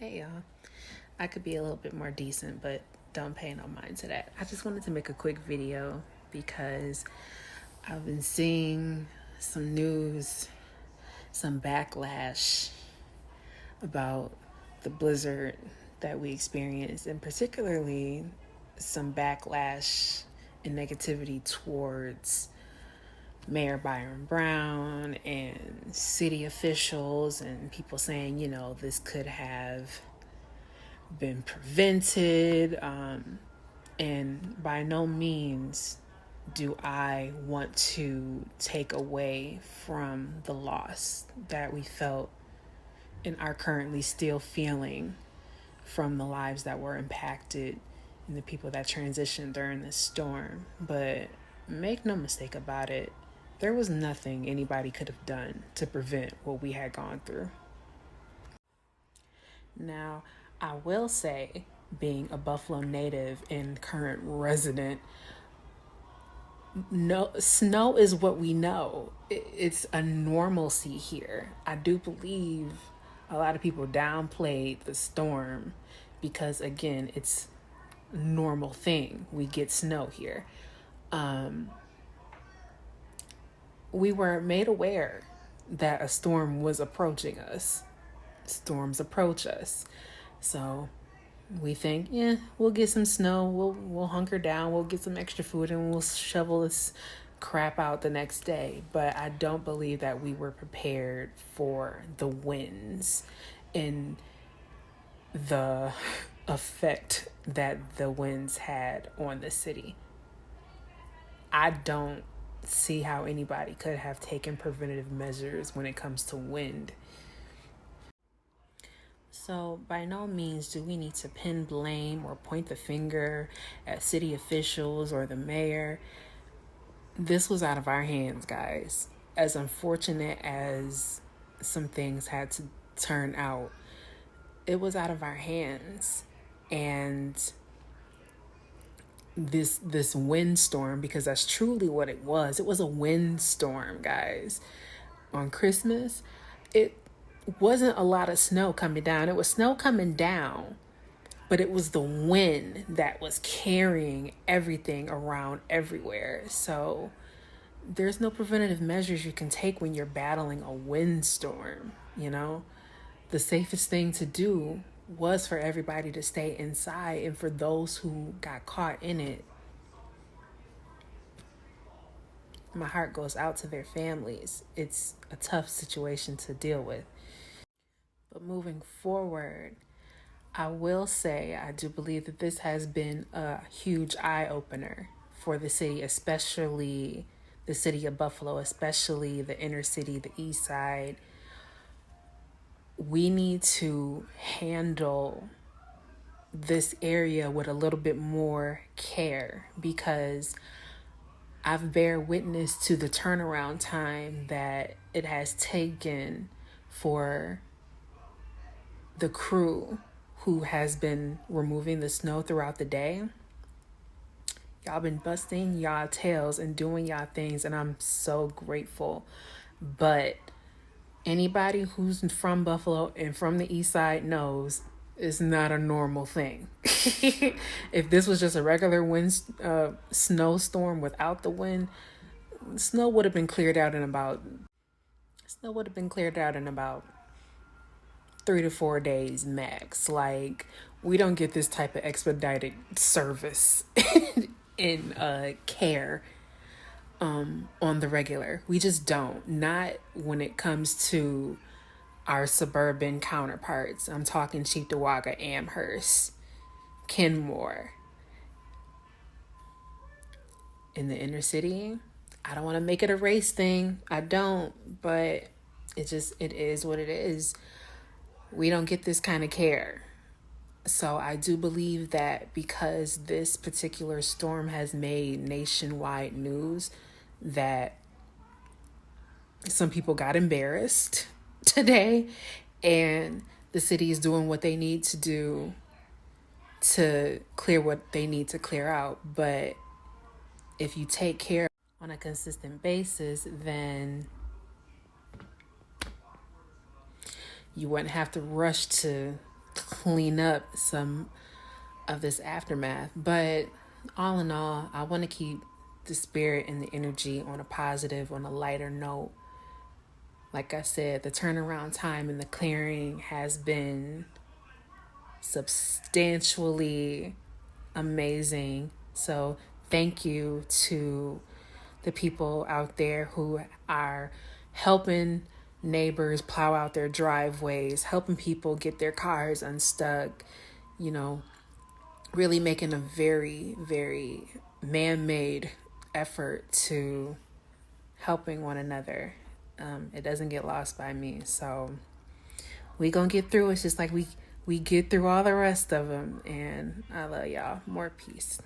Hey y'all, I could be a little bit more decent, but don't pay no mind to that. I just wanted to make a quick video because I've been seeing some news, some backlash about the blizzard that we experienced, and particularly some backlash and negativity towards Mayor Byron Brown and city officials, and people saying, this could have been prevented. And by no means do I want to take away from the loss that we felt and are currently still feeling from the lives that were impacted and the people that transitioned during this storm. But make no mistake about it, there was nothing anybody could have done to prevent what we had gone through. Now, I will say, being a Buffalo native and current resident, no, snow is what we know. It's a normalcy here. I do believe a lot of people downplayed the storm because, again, it's a normal thing. We get snow here. We were made aware that a storm was approaching us. Storms approach us. So we think, yeah, we'll get some snow, we'll hunker down, we'll get some extra food, and we'll shovel this crap out the next day. But I don't believe that we were prepared for the winds and the effect that the winds had on the city. I don't see how anybody could have taken preventative measures when it comes to wind. So, by no means do we need to pin blame or point the finger at city officials or the mayor. This was out of our hands, guys. As unfortunate as some things had to turn out, it was out of our hands. And this windstorm, because that's truly what it was a windstorm, guys. On Christmas, it wasn't a lot of snow coming down. It was snow coming down, but it was the wind that was carrying everything around everywhere. So there's no preventative measures you can take when you're battling a windstorm. The safest thing to do was for everybody to stay inside, and for those who got caught in it, my heart goes out to their families. It's a tough situation to deal with. But moving forward, I will say I do believe that this has been a huge eye-opener for the city, especially the city of Buffalo, especially the inner city, the east side. We need to handle this area with a little bit more care, because I've bear witness to the turnaround time that it has taken for the crew who has been removing the snow throughout the day. Y'all been busting y'all tails and doing y'all things, and I'm so grateful. But anybody who's from Buffalo and from the east side knows it's not a normal thing. If this was just a regular snowstorm without the wind, snow would have been cleared out in about 3 to 4 days max. Like, we don't get this type of expedited service in care on the regular. We just don't. Not when it comes to our suburban counterparts. I'm talking Cheektowaga, Amherst, Kenmore. In the inner city, I don't want to make it a race thing. I don't, but it is what it is. We don't get this kind of care. So I do believe that because this particular storm has made nationwide news, that some people got embarrassed today, and the city is doing what they need to do to clear what they need to clear out. But if you take care on a consistent basis, then you wouldn't have to rush to clean up some of this aftermath. But all in all, I want to keep the spirit and the energy on a positive, on a lighter note. Like I said, the turnaround time and the clearing has been substantially amazing. So thank you to the people out there who are helping neighbors plow out their driveways, helping people get their cars unstuck, you know, really making a very, very man-made effort to helping one another. It doesn't get lost by me. So we gonna get through. It's just like we get through all the rest of them. And I love y'all. More peace.